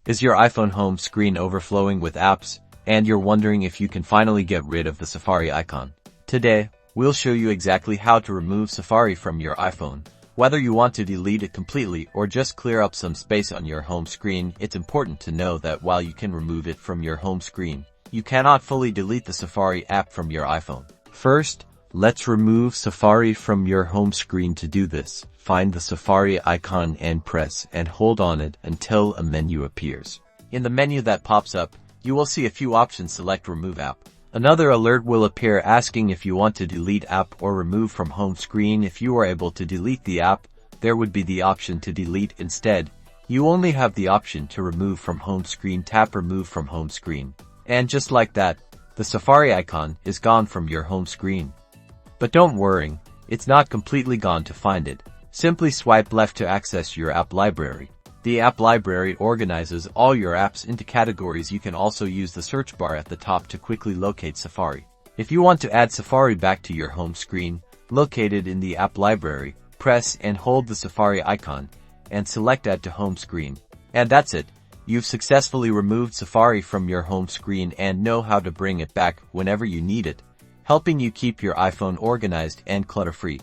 Is your iPhone home screen overflowing with apps, and you're wondering if you can finally get rid of the Safari icon? Today, we'll show you exactly how to remove Safari from your iPhone. Whether you want to delete it completely or just clear up some space on your home screen, it's important to know that while you can remove it from your home screen, you cannot fully delete the Safari app from your iPhone. First, let's remove Safari from your home screen. To do this, find the Safari icon and press and hold on it until a menu appears. In the menu that pops up, you will see a few options. Select Remove App. Another alert will appear asking if you want to delete app or remove from home screen. If you are able to delete the app, there would be the option to delete instead. You only have the option to remove from home screen. Tap Remove from home screen. And just like that, the Safari icon is gone from your home screen. But don't worry, it's not completely gone. To find it, simply swipe left to access your app library. The app library organizes all your apps into categories. You can also use the search bar at the top to quickly locate Safari. If you want to add Safari back to your home screen, located in the app library, press and hold the Safari icon and select Add to Home Screen. And that's it. You've successfully removed Safari from your home screen and know how to bring it back whenever you need it, helping you keep your iPhone organized and clutter-free.